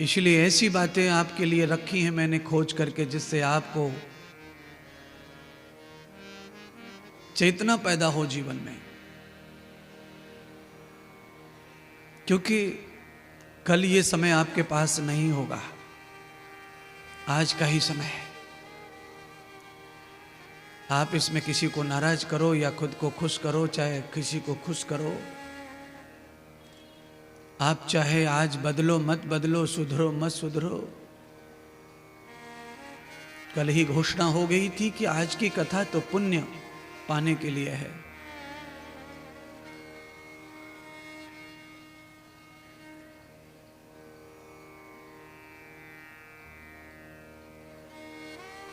इसलिए ऐसी बातें आपके लिए रखी हैं मैंने खोज करके, जिससे आपको चेतना पैदा हो जीवन में। क्योंकि कल ये समय आपके पास नहीं होगा, आज का ही समय है। आप इसमें किसी को नाराज करो या खुद को खुश करो, चाहे किसी को खुश करो, आप चाहे आज बदलो मत बदलो, सुधरो मत सुधरो। कल ही घोषणा हो गई थी कि आज की कथा तो पुण्य पाने के लिए है।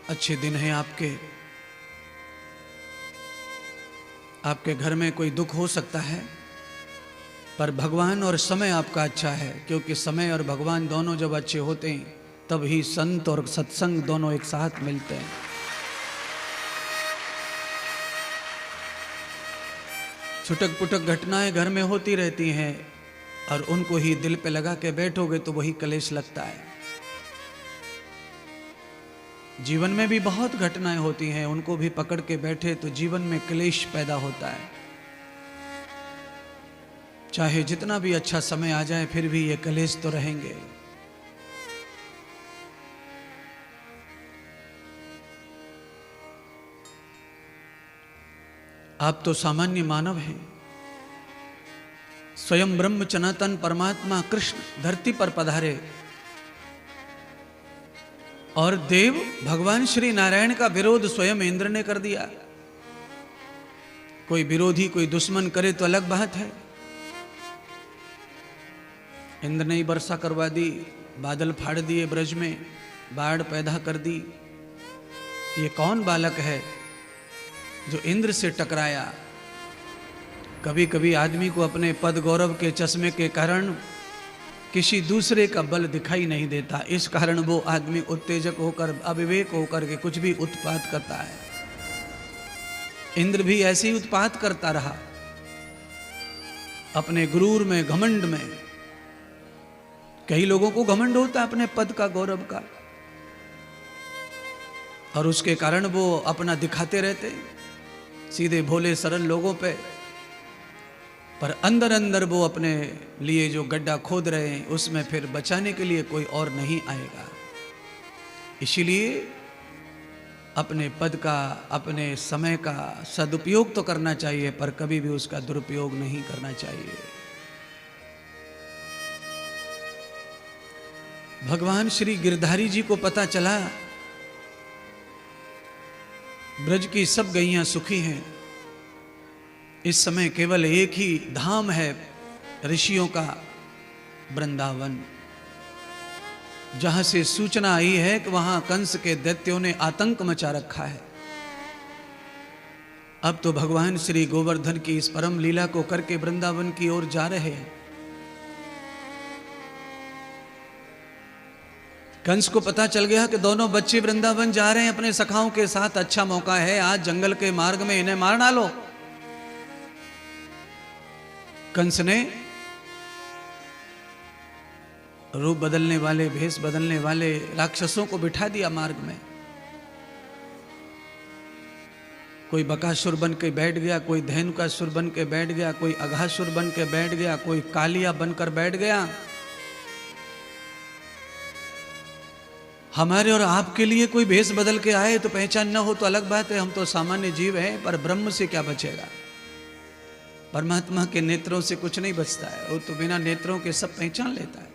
अच्छे दिन हैं आपके घर में कोई दुख हो सकता है, पर भगवान और समय आपका अच्छा है। क्योंकि समय और भगवान दोनों जब अच्छे होते हैं तब ही संत और सत्संग दोनों एक साथ मिलते हैं। छुटक पुटक घटनाएं घर में होती रहती हैं और उनको ही दिल पे लगा के बैठोगे तो वही कलेश लगता है। जीवन में भी बहुत घटनाएं होती हैं, उनको भी पकड़ के बैठे तो जीवन में क्लेश पैदा होता है। चाहे जितना भी अच्छा समय आ जाए फिर भी ये कलेश तो रहेंगे। आप तो सामान्य मानव हैं, स्वयं ब्रह्म सनातन परमात्मा कृष्ण धरती पर पधारे और देव भगवान श्री नारायण का विरोध स्वयं इंद्र ने कर दिया। कोई विरोधी कोई दुश्मन करे तो अलग बात है, इंद्र ने ही वर्षा करवा दी, बादल फाड़ दिए, ब्रज में बाढ़ पैदा कर दी। ये कौन बालक है जो इंद्र से टकराया? कभी कभी आदमी को अपने पद गौरव के चश्मे के कारण किसी दूसरे का बल दिखाई नहीं देता, इस कारण वो आदमी उत्तेजक होकर अविवेक होकर के कुछ भी उत्पात करता है। इंद्र भी ऐसे ही उत्पात करता रहा अपने गुरूर में, घमंड में। कई लोगों को घमंड होता है अपने पद का, गौरव का, और उसके कारण वो अपना दिखाते रहते सीधे भोले सरल लोगों पे, पर अंदर अंदर वो अपने लिए जो गड्ढा खोद रहे हैं उसमें फिर बचाने के लिए कोई और नहीं आएगा। इसीलिए अपने पद का, अपने समय का सदुपयोग तो करना चाहिए, पर कभी भी उसका दुरुपयोग नहीं करना चाहिए। भगवान श्री गिरधारी जी को पता चला ब्रज की सब गैयां सुखी हैं, इस समय केवल एक ही धाम है ऋषियों का, वृंदावन, जहां से सूचना आई है कि वहां कंस के दैत्यों ने आतंक मचा रखा है। अब तो भगवान श्री गोवर्धन की इस परम लीला को करके वृंदावन की ओर जा रहे हैं। कंस को पता चल गया कि दोनों बच्चे वृंदावन जा रहे हैं अपने सखाओं के साथ, अच्छा मौका है, आज जंगल के मार्ग में इन्हें मार डालो। कंस ने रूप बदलने वाले, भेष बदलने वाले राक्षसों को बिठा दिया मार्ग में। कोई बकासुर बन के बैठ गया, कोई धेनुकासुर बन के बैठ गया, कोई अघासुर बन के बैठ गया, कोई कालिया बनकर बैठ गया। हमारे और आपके लिए कोई भेष बदल के आए तो पहचान न हो तो अलग बात है, हम तो सामान्य जीव हैं, पर ब्रह्म से क्या बचेगा? परमात्मा के नेत्रों से कुछ नहीं बचता है, वो तो बिना नेत्रों के सब पहचान लेता है।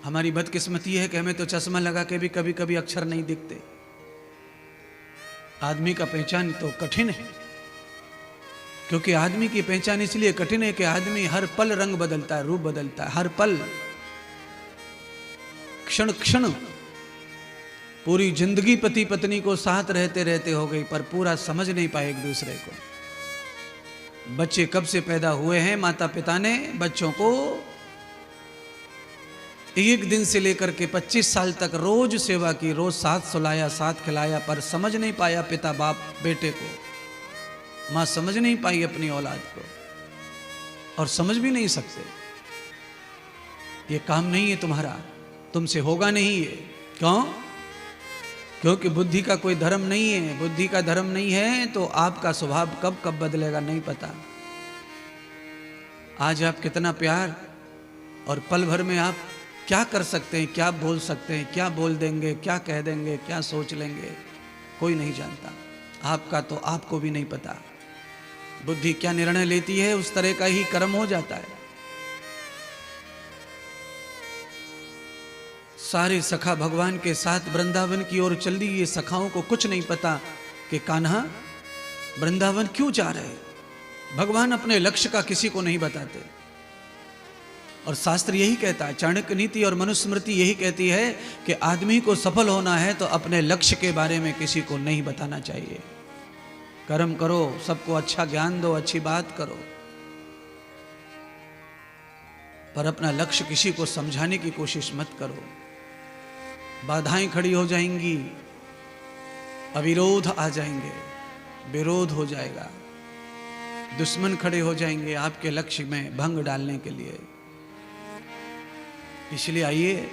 हमारी बदकिस्मती है कि हमें तो चश्मा लगा के भी कभी कभी अक्षर नहीं दिखते। आदमी का पहचान तो कठिन है, क्योंकि आदमी की पहचान इसलिए कठिन है कि आदमी हर पल रंग बदलता है, रूप बदलता है, हर पल, क्षण क्षण। पूरी जिंदगी पति पत्नी को साथ रहते रहते हो गई, पर पूरा समझ नहीं पाए एक दूसरे को। बच्चे कब से पैदा हुए हैं, माता पिता ने बच्चों को एक दिन से लेकर के 25 साल तक रोज सेवा की, रोज साथ सुलाया, साथ खिलाया, पर समझ नहीं पाया पिता बाप बेटे को, मां समझ नहीं पाई अपनी औलाद को, और समझ भी नहीं सकते। ये काम नहीं है तुम्हारा, तुमसे होगा नहीं ये। क्यों? क्योंकि बुद्धि का कोई धर्म नहीं है। बुद्धि का धर्म नहीं है तो आपका स्वभाव कब कब बदलेगा नहीं पता। आज आप कितना प्यार, और पल भर में आप क्या कर सकते हैं, क्या बोल सकते हैं, क्या बोल देंगे, क्या कह देंगे, क्या सोच लेंगे, कोई नहीं जानता। आपका तो आपको भी नहीं पता। बुद्धि क्या निर्णय लेती है उस तरह का ही कर्म हो जाता है। सारे सखा भगवान के साथ वृंदावन की ओर चल दी। ये सखाओं को कुछ नहीं पता कि कान्हा वृंदावन क्यों जा रहे। भगवान अपने लक्ष्य का किसी को नहीं बताते। और शास्त्र यही कहता है, चाणक्य नीति और मनुस्मृति यही कहती है कि आदमी को सफल होना है तो अपने लक्ष्य के बारे में किसी को नहीं बताना चाहिए। कर्म करो, सबको अच्छा ज्ञान दो, अच्छी बात करो, पर अपना लक्ष्य किसी को समझाने की कोशिश मत करो। बाधाएं खड़ी हो जाएंगी, अविरोध आ जाएंगे, विरोध हो जाएगा, दुश्मन खड़े हो जाएंगे आपके लक्ष्य में भंग डालने के लिए। इसलिए आइए,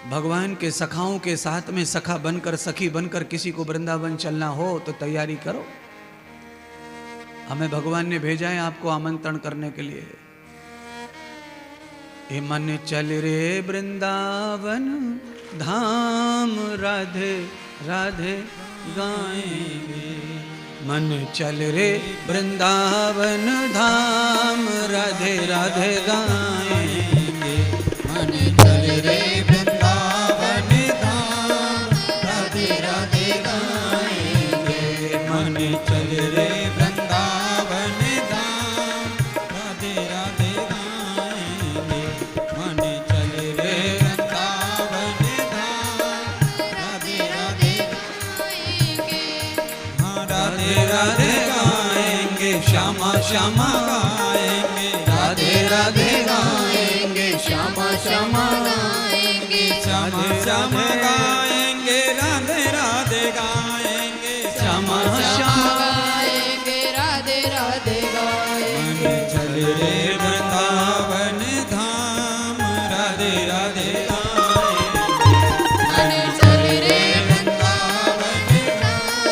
भगवान के सखाओं के साथ में सखा बनकर, सखी बनकर किसी को वृंदावन चलना हो तो तैयारी करो। हमें भगवान ने भेजा है आपको आमंत्रण करने के लिए। हे मन चल रे वृंदावन धाम, राधे राधे गाएंगे। मन चल रे वृंदावन धाम, राधे राधे गाएंगे। मन चल रे वृंदावन धाम, राधे राधे गाएंगे। मन चल रे वृंदावन धाम, राधे राधे गाएंगे। मन चल रे वृंदावन धाम, राधे राधे गाएंगे। हाँ राधे राधे गाएंगे, श्यामा श्यामा गाएंगे। राधे राधे गाएंगे, श्यामा श्यामा गाएंगे। श्यामा श्यामा गाएंगे, राधे राधे गाएंगे। श्यामा श्यामा गाएंगे, राधे राधे गाएंगे। मन चल रे वृंदावन धाम, राधे राधे गाएंगे। मन चल रे वृंदावन धाम,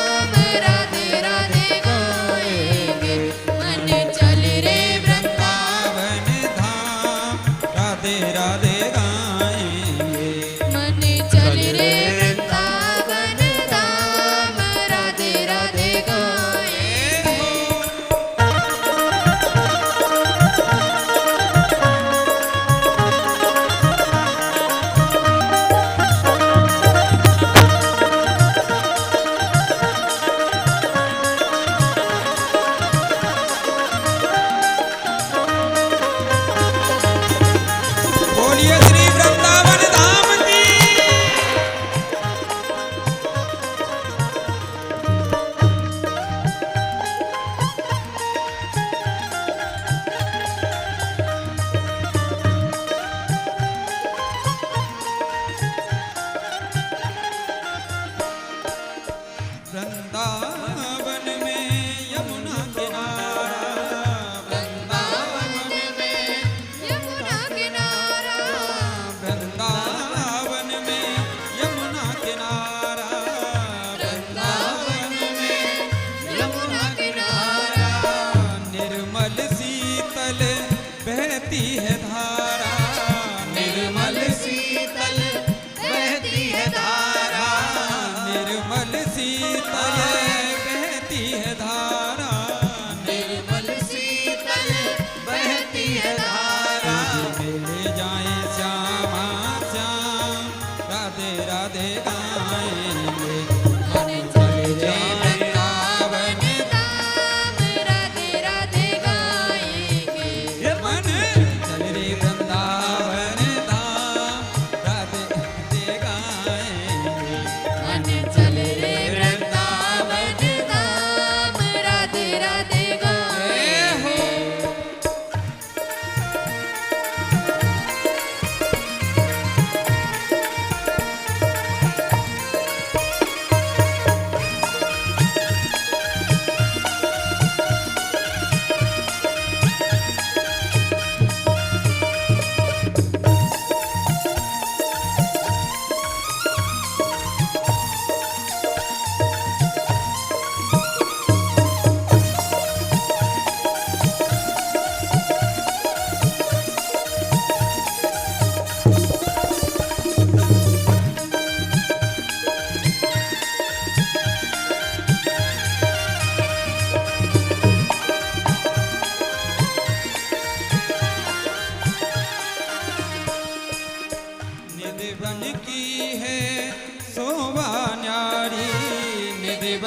राधे राधे गाएंगे। मन चल रे वृंदावन धाम, राधे राधे गाएंगे। मन चल रे वृंदावन धाम, राधे राधे गाएंगे। बोलिए श्री वृंदावन धाम की। वृंदावन में यमुना किनारा, वृंदावन में यमुना किनारा। वृंदावन में यमुना किनारा, वृंदावन में यमुना किनारा। निर्मल शीतल बहती है धारा, निर्मल शीतल बहती है धारा। निर्मल शीतल बहती है धारा, निर्मल शीतल बहती है धारा। मिले जाए श्यामा श्याम, राधे राधे गाएंगे। मन चल रे वृंदावन धाम, राधे राधे गाएंगे। मन चल रे वृंदावन धाम, राधे राधे गाएंगे। मन चल रे वृंदावन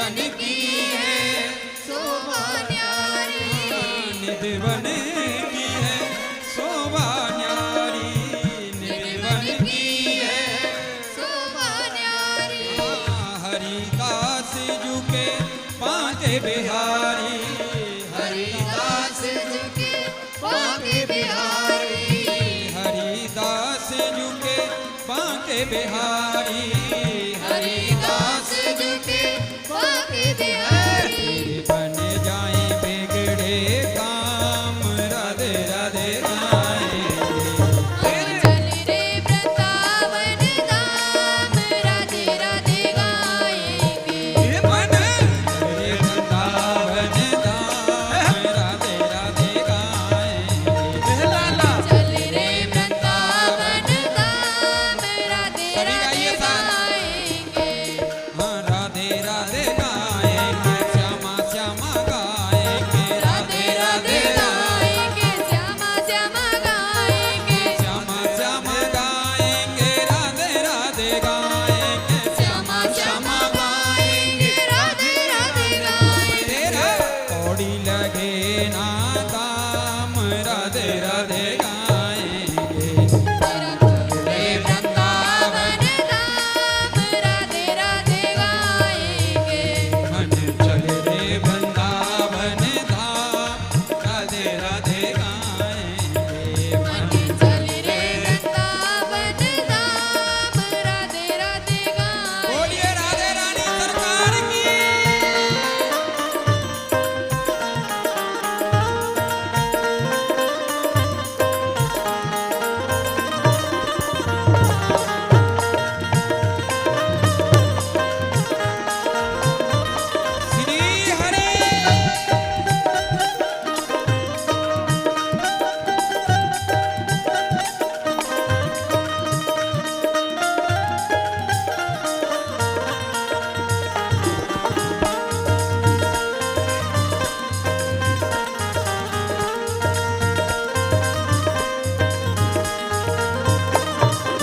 वन की है शोभा न्यारी निधि वन की है शोभा न्यारी निधि वन की है शोभा न्यारी हरिदास जू के पाके बिहारी हरिदास जू के पाके बिहारी हरिदास जू के पाके बिहारी हरिदास जू के पाके बिहारी बन जाए बिगड़े काम राधे राधे गाएंगे चल रे वृंदावन धाम राधे राधे गाएंगे मन रे वृंदावन धाम राधे राधे गाएंगे लाला चल रे वृंदावन धाम राधे सभी राधे गाइए साथ। गाएंगे हाँ राधे राधे गाएंगे श्यामा श्यामा गाएंगे राधे राधे गाएंगे श्यामा श्यामा गाएंगे श्यामा श्यामा गाएंगे राधे राधे गाएंगे श्यामा श्यामा गाएंगे राधे राधे गाएंगे तेरा कौड़ी लगे ना दाम राधे राधे गाएंगे रे वृंदावन धाम राधे राधे गाएंगे मन चल रे वृंदावन धाम राधे राधे गाएंगे मन चल रे वृंदावन धाम राधे राधे गाएंगे बोलिए राधे रानी सरकार की श्री हरि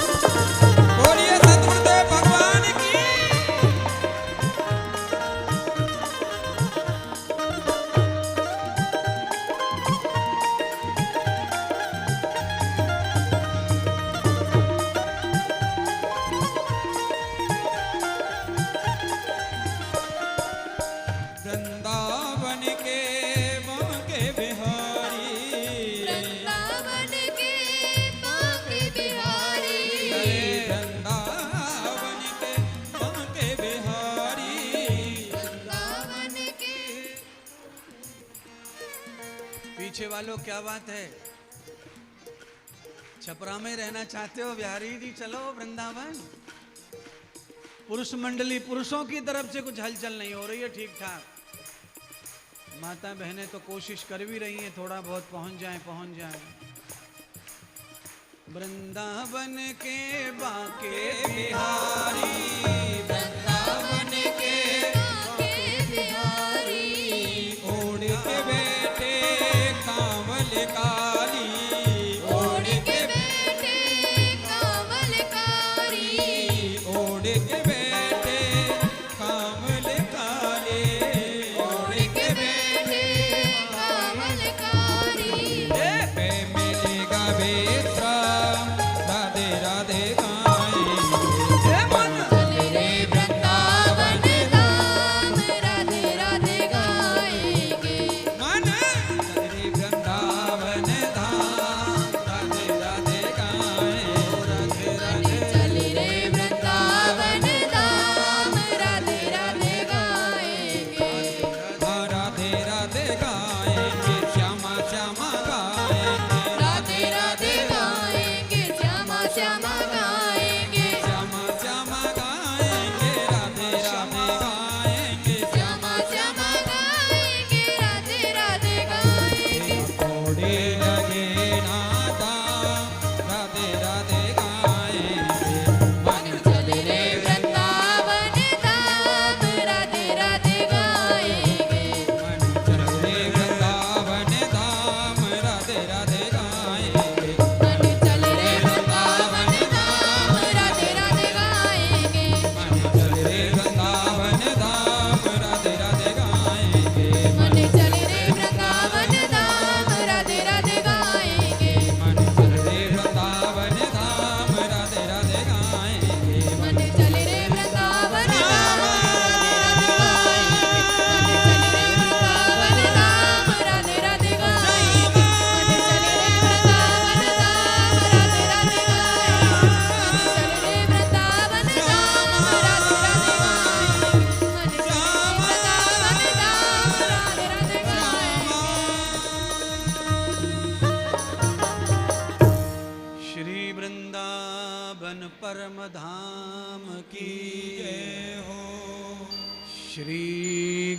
बोलिए सतगुरुदेव भगवान की वृंदावन के बांके बिहारी वृंदावन के पाके बिहारी वृंदावन के बांके बिहारी वृंदावन के पीछे वालों क्या बात है? छपरा में रहना चाहते हो बिहारी जी, चलो वृंदावन। पुरुष मंडली, पुरुषों की तरफ से कुछ हलचल नहीं हो रही है ठीक ठाक। माता बहनें तो कोशिश कर भी रही हैं थोड़ा बहुत पहुंच जाएं। वृंदावन के बांके बिहारी वृंदावन के पाके बिहारी ओढ़ के बेटे कांवल काली ओढ़ के बैठे कावलकारी ओढ़ के बेटे कांवल काले ओढ़ के बैठे कावलकारी पे मिलेगा विश्राम राधे राधे गाएंगे चल रे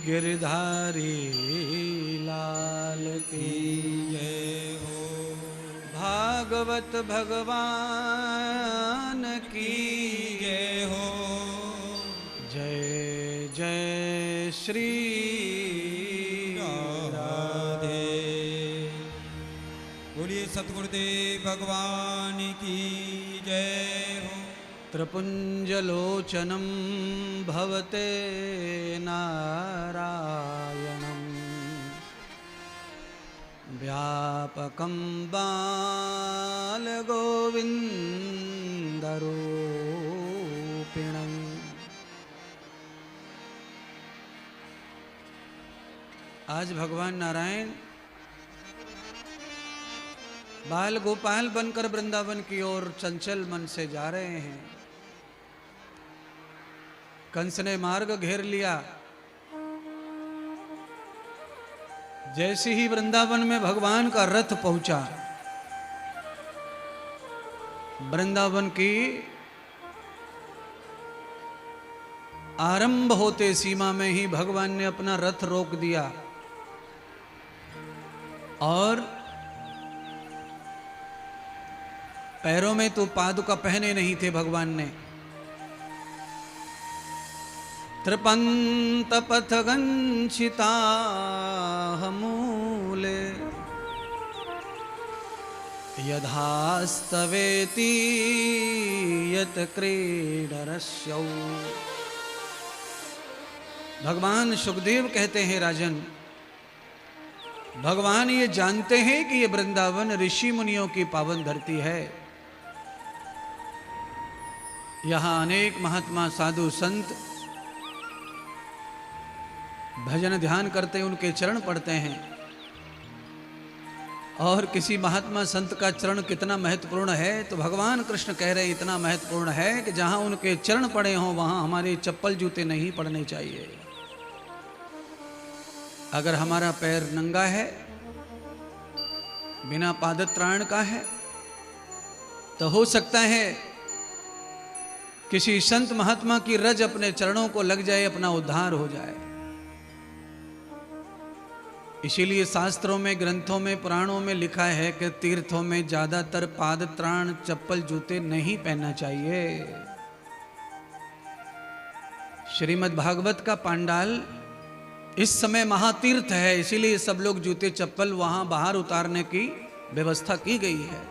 गिरधारी लाल की जय हो भागवत भगवान की जय हो जय जय श्री राधे बोलिए सतगुरुदेव भगवान की जय हो त्रिपुंजलोचनं भवते नारायणं व्यापकं बालगोविन्दरूपिणम्। आज भगवान नारायण बाल गोपाल बनकर वृंदावन की ओर चंचल मन से जा रहे हैं। कंस ने मार्ग घेर लिया। जैसे ही वृंदावन में भगवान का रथ पहुंचा, वृंदावन की आरंभ होते सीमा में ही भगवान ने अपना रथ रोक दिया और पैरों में तो पादुका पहने नहीं थे भगवान ने। त्रिपंत पथगंचिताहमूले यथास्तवेति यत क्रीडरस्यौ। भगवान सुखदेव कहते हैं, राजन भगवान ये जानते हैं कि ये वृंदावन ऋषि मुनियों की पावन धरती है। यहाँ अनेक महात्मा साधु संत भजन ध्यान करते हैं, उनके चरण पढ़ते हैं। और किसी महात्मा संत का चरण कितना महत्वपूर्ण है, तो भगवान कृष्ण कह रहे इतना महत्वपूर्ण है कि जहाँ उनके चरण पड़े हों वहाँ हमारे चप्पल जूते नहीं पड़ने चाहिए। अगर हमारा पैर नंगा है, बिना पादत्राण का है, तो हो सकता है किसी संत महात्मा की रज अपने चरणों को लग जाए, अपना उद्धार हो जाए। इसीलिए शास्त्रों में, ग्रंथों में, पुराणों में लिखा है कि तीर्थों में ज्यादातर पादत्राण चप्पल जूते नहीं पहनना चाहिए। श्रीमद् भागवत का पांडाल इस समय महातीर्थ है, इसीलिए सब लोग जूते चप्पल वहां बाहर उतारने की व्यवस्था की गई है।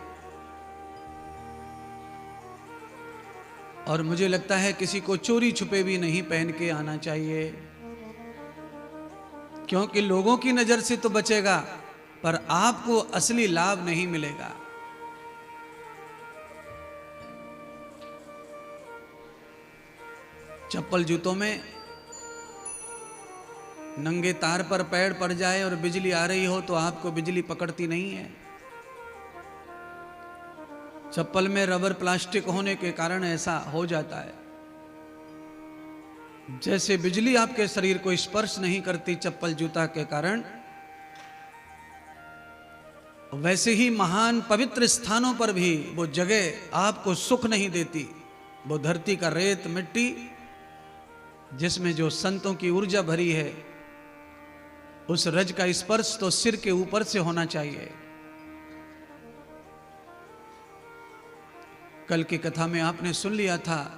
और मुझे लगता है किसी को चोरी छुपे भी नहीं पहन के आना चाहिए, क्योंकि लोगों की नजर से तो बचेगा पर आपको असली लाभ नहीं मिलेगा। चप्पल जूतों में नंगे तार पर पैर पड़ जाए और बिजली आ रही हो तो आपको बिजली पकड़ती नहीं है। चप्पल में रबर प्लास्टिक होने के कारण ऐसा हो जाता है। जैसे बिजली आपके शरीर को स्पर्श नहीं करती चप्पल जूता के कारण, वैसे ही महान पवित्र स्थानों पर भी वो जगह आपको सुख नहीं देती। वो धरती का रेत मिट्टी जिसमें जो संतों की ऊर्जा भरी है, उस रज का स्पर्श तो सिर के ऊपर से होना चाहिए। कल की कथा में आपने सुन लिया था,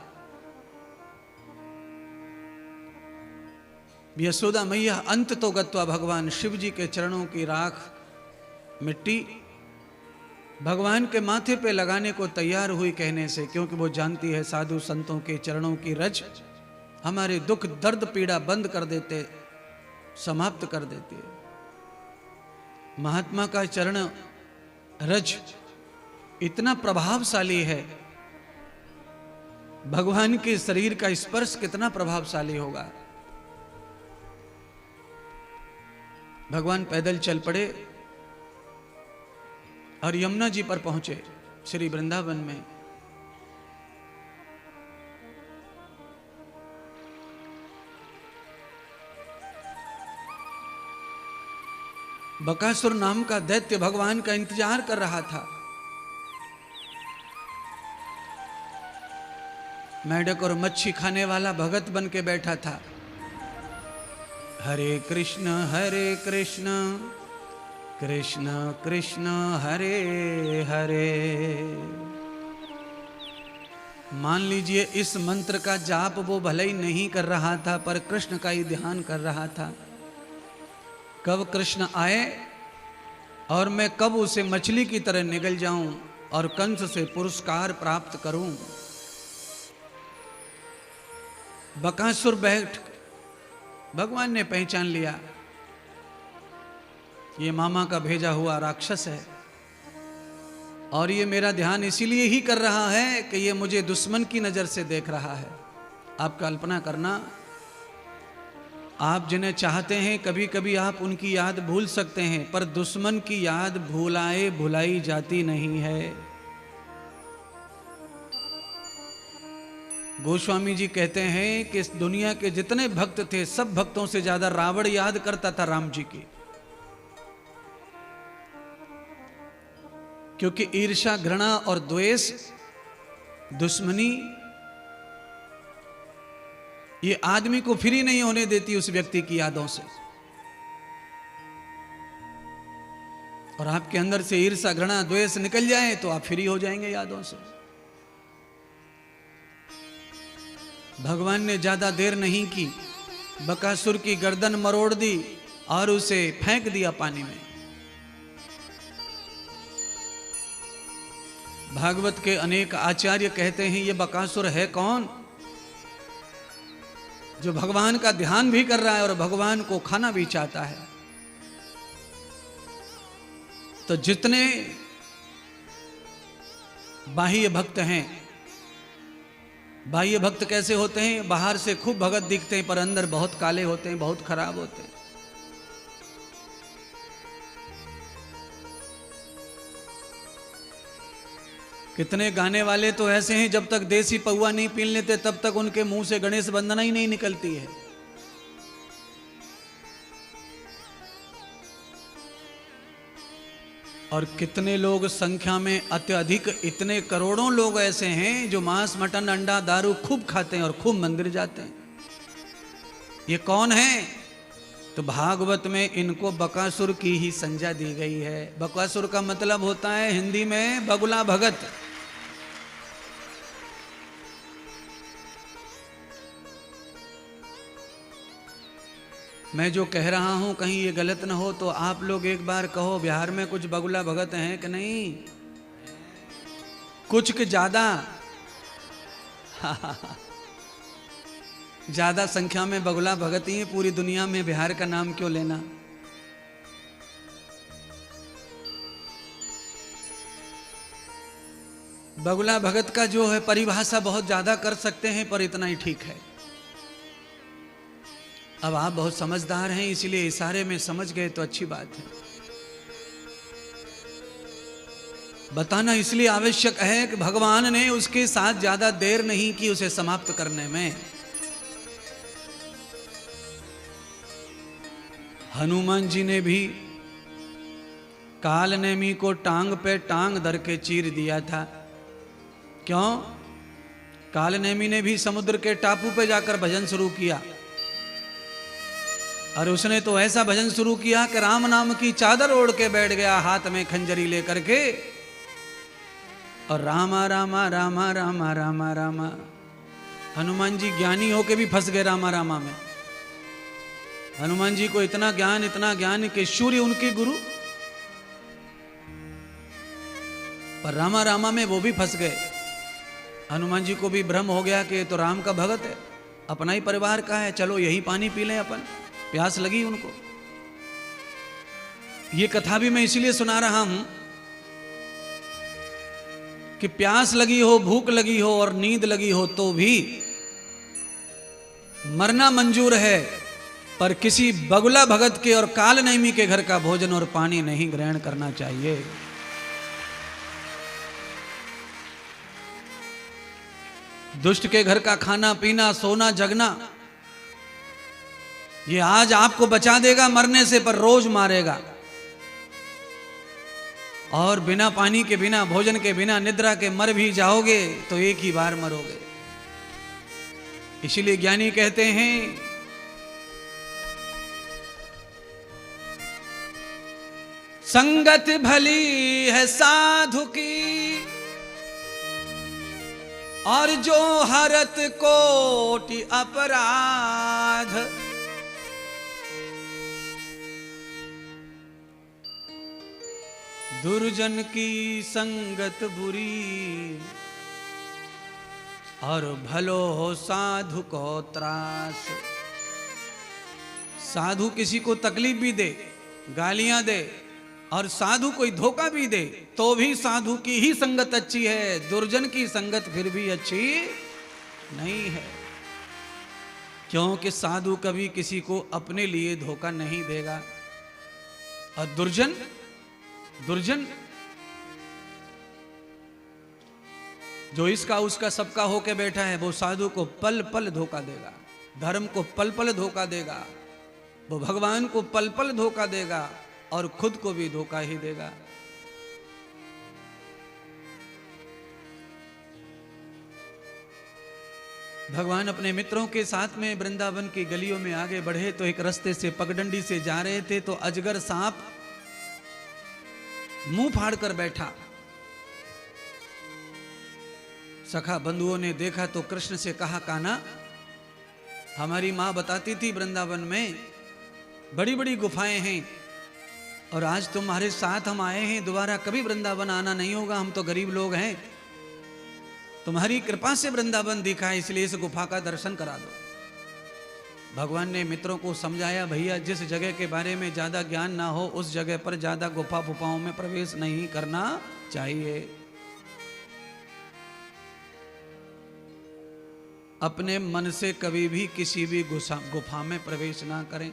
यशोदा मैया अंत तो गत्वा भगवान शिव जी के चरणों की राख मिट्टी भगवान के माथे पे लगाने को तैयार हुई कहने से, क्योंकि वो जानती है साधु संतों के चरणों की रज हमारे दुख दर्द पीड़ा बंद कर देते, समाप्त कर देती है। महात्मा का चरण रज इतना प्रभावशाली है, भगवान के शरीर का स्पर्श कितना प्रभावशाली होगा। भगवान पैदल चल पड़े और यमुना जी पर पहुंचे श्री वृंदावन में। बकासुर नाम का दैत्य भगवान का इंतजार कर रहा था। मेढक और मच्छी खाने वाला भगत बन के बैठा था। हरे कृष्ण कृष्ण कृष्ण हरे हरे। मान लीजिए इस मंत्र का जाप वो भले ही नहीं कर रहा था, पर कृष्ण का ही ध्यान कर रहा था। कब कृष्ण आए और मैं कब उसे मछली की तरह निगल जाऊं और कंस से पुरस्कार प्राप्त करूं। बकासुर बैठ, भगवान ने पहचान लिया ये मामा का भेजा हुआ राक्षस है और ये मेरा ध्यान इसीलिए ही कर रहा है कि ये मुझे दुश्मन की नजर से देख रहा है। आप कल्पना करना, आप जिन्हें चाहते हैं कभी कभी आप उनकी याद भूल सकते हैं, पर दुश्मन की याद भुलाए भुलाई जाती नहीं है। गोस्वामी जी कहते हैं कि इस दुनिया के जितने भक्त थे सब भक्तों से ज्यादा रावण याद करता था राम जी की, क्योंकि ईर्ष्या घृणा और द्वेष दुश्मनी ये आदमी को फ्री नहीं होने देती उस व्यक्ति की यादों से। और आपके अंदर से ईर्ष्या घृणा द्वेष निकल जाए तो आप फ्री हो जाएंगे यादों से। भगवान ने ज्यादा देर नहीं की, बकासुर की गर्दन मरोड़ दी और उसे फेंक दिया पानी में। भागवत के अनेक आचार्य कहते हैं ये बकासुर है कौन, जो भगवान का ध्यान भी कर रहा है और भगवान को खाना भी चाहता है। तो जितने बाह्य भक्त हैं, बाह्य भक्त कैसे होते हैं, बाहर से खूब भगत दिखते हैं पर अंदर बहुत काले होते हैं, बहुत खराब होते हैं। कितने गाने वाले तो ऐसे हैं जब तक देसी पौआ नहीं पीन लेते तब तक उनके मुंह से गणेश वंदना ही नहीं निकलती है। और कितने लोग संख्या में अत्यधिक, इतने करोड़ों लोग ऐसे हैं जो मांस मटन अंडा दारू खूब खाते हैं और खूब मंदिर जाते हैं। ये कौन है? तो भागवत में इनको बकासुर की ही संज्ञा दी गई है। बकासुर का मतलब होता है हिंदी में बगुला भगत। मैं जो कह रहा हूं कहीं ये गलत ना हो तो आप लोग एक बार कहो, बिहार में कुछ बगुला भगत हैं कि नहीं? कुछ के ज्यादा ज्यादा संख्या में बगुला भगत ही हैं पूरी दुनिया में, बिहार का नाम क्यों लेना। बगुला भगत का जो है परिभाषा बहुत ज्यादा कर सकते हैं पर इतना ही ठीक है। अब आप बहुत समझदार हैं इसलिए इशारे में समझ गए तो अच्छी बात है। बताना इसलिए आवश्यक है कि भगवान ने उसके साथ ज्यादा देर नहीं की उसे समाप्त करने में। हनुमान जी ने भी कालनेमी को टांग पे टांग धर के चीर दिया था। क्यों? कालनेमी ने भी समुद्र के टापू पे जाकर भजन शुरू किया और उसने तो ऐसा भजन शुरू किया कि राम नाम की चादर ओढ़ के बैठ गया हाथ में खंजरी लेकर के, और रामा रामा रामा रामा रामा रामा। हनुमान जी ज्ञानी होके भी फंस गए रामा रामा में। हनुमान जी को इतना ज्ञान कि सूर्य उनके गुरु, पर रामा रामा में वो भी फंस गए। हनुमान जी को भी भ्रम हो गया कि तो राम का भगत है, अपना ही परिवार का है, चलो यही पानी पी लें अपन। प्यास लगी उनको। ये कथा भी मैं इसलिए सुना रहा हूं कि प्यास लगी हो, भूख लगी हो और नींद लगी हो तो भी मरना मंजूर है, पर किसी बगुला भगत के और कालनेमी के घर का भोजन और पानी नहीं ग्रहण करना चाहिए। दुष्ट के घर का खाना पीना सोना जगना ये आज आपको बचा देगा मरने से, पर रोज मारेगा। और बिना पानी के, बिना भोजन के, बिना निद्रा के मर भी जाओगे तो एक ही बार मरोगे। इसीलिए ज्ञानी कहते हैं संगत भली है साधु की, और जो हरत कोटि अपराध। दुर्जन की संगत बुरी, और भलो हो साधु को त्रास। साधु किसी को तकलीफ भी दे, गालियां दे, और साधु कोई धोखा भी दे, तो भी साधु की ही संगत अच्छी है, दुर्जन की संगत फिर भी अच्छी नहीं है। क्योंकि साधु कभी किसी को अपने लिए धोखा नहीं देगा, और दुर्जन जो इसका उसका सबका होके बैठा है, वो साधु को पल पल धोखा देगा, धर्म को पल पल धोखा देगा, वो भगवान को पल पल धोखा देगा, और खुद को भी धोखा ही देगा। भगवान अपने मित्रों के साथ में वृंदावन की गलियों में आगे बढ़े तो एक रास्ते से पगडंडी से जा रहे थे, तो अजगर सांप मुंह फाड़कर बैठा। सखा बंधुओं ने देखा तो कृष्ण से कहा, कान्हा, हमारी मां बताती थी वृंदावन में बड़ी बड़ी गुफाएं हैं, और आज तुम्हारे साथ हम आए हैं, दोबारा कभी वृंदावन आना नहीं होगा, हम तो गरीब लोग हैं, तुम्हारी कृपा से वृंदावन दिखा है, इसलिए इस गुफा का दर्शन करा दो। भगवान ने मित्रों को समझाया, भैया जिस जगह के बारे में ज्यादा ज्ञान ना हो उस जगह पर ज्यादा गुफा फुफाओं में प्रवेश नहीं करना चाहिए। अपने मन से कभी भी किसी भी गुफा में प्रवेश ना करें।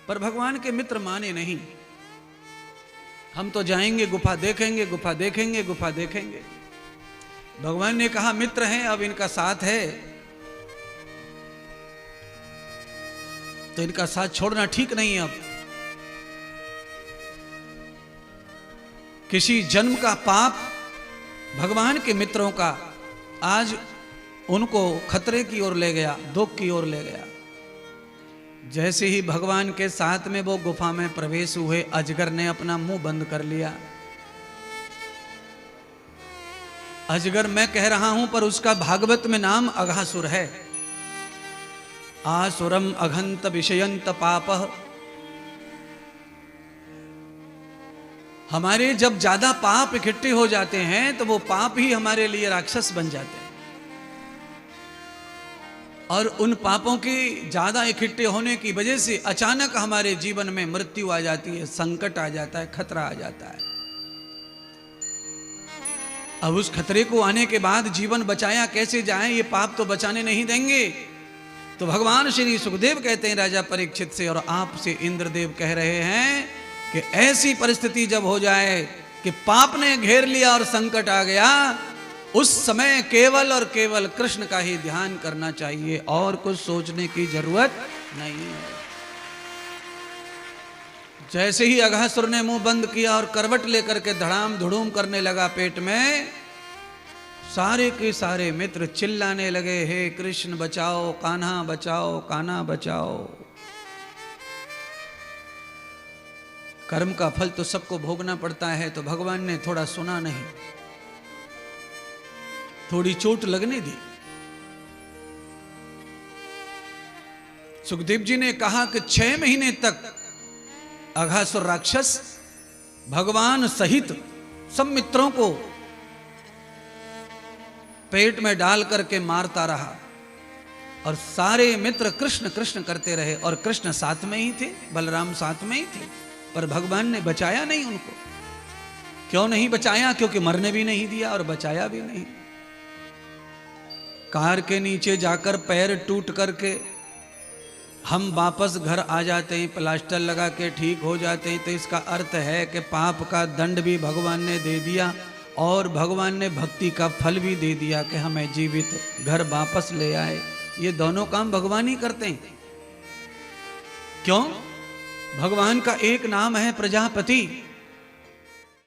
पर भगवान के मित्र माने नहीं, हम तो जाएंगे, गुफा देखेंगे, गुफा देखेंगे, गुफा देखेंगे। भगवान ने कहा, मित्र हैं, अब इनका साथ है तो इनका साथ छोड़ना ठीक नहीं है। अब किसी जन्म का पाप भगवान के मित्रों का आज उनको खतरे की ओर ले गया, दुख की ओर ले गया। जैसे ही भगवान के साथ में वो गुफा में प्रवेश हुए, अजगर ने अपना मुंह बंद कर लिया। अजगर मैं कह रहा हूं, पर उसका भागवत में नाम अघासुर है। आसुरम अघंत विषयंत पापः। हमारे जब ज्यादा पाप इकट्ठे हो जाते हैं तो वो पाप ही हमारे लिए राक्षस बन जाते हैं, और उन पापों की ज्यादा इकट्ठे होने की वजह से अचानक हमारे जीवन में मृत्यु आ जाती है, संकट आ जाता है, खतरा आ जाता है। अब उस खतरे को आने के बाद जीवन बचाया कैसे जाए, ये पाप तो बचाने नहीं देंगे। तो भगवान श्री सुखदेव कहते हैं राजा परीक्षित से, और आपसे इंद्रदेव कह रहे हैं कि ऐसी परिस्थिति जब हो जाए कि पाप ने घेर लिया और संकट आ गया, उस समय केवल और केवल कृष्ण का ही ध्यान करना चाहिए, और कुछ सोचने की जरूरत नहीं है। जैसे ही अघासुर ने मुंह बंद किया और करवट लेकर के धड़ाम धुड़ूम करने लगा पेट में, सारे के सारे मित्र चिल्लाने लगे, हे कृष्ण बचाओ, कान्हा बचाओ, कान्हा बचाओ। कर्म का फल तो सबको भोगना पड़ता है, तो भगवान ने थोड़ा सुना नहीं, थोड़ी चोट लगने दी। सुखदेव जी ने कहा कि 6 महीने तक अघासुर राक्षस भगवान सहित सब मित्रों को पेट में डाल करके मारता रहा, और सारे मित्र कृष्ण कृष्ण करते रहे, और कृष्ण साथ में ही थे, बलराम साथ में ही थे, पर भगवान ने बचाया नहीं उनको। क्यों नहीं बचाया? क्योंकि मरने भी नहीं दिया और बचाया भी नहीं। कार के नीचे जाकर पैर टूट करके हम वापस घर आ जाते हैं, प्लास्टर लगा के ठीक हो जाते हैं, तो इसका अर्थ है कि पाप का दंड भी भगवान ने दे दिया, और भगवान ने भक्ति का फल भी दे दिया कि हमें जीवित घर वापस ले आए। ये दोनों काम भगवान ही करते हैं। क्यों? भगवान का एक नाम है प्रजापति,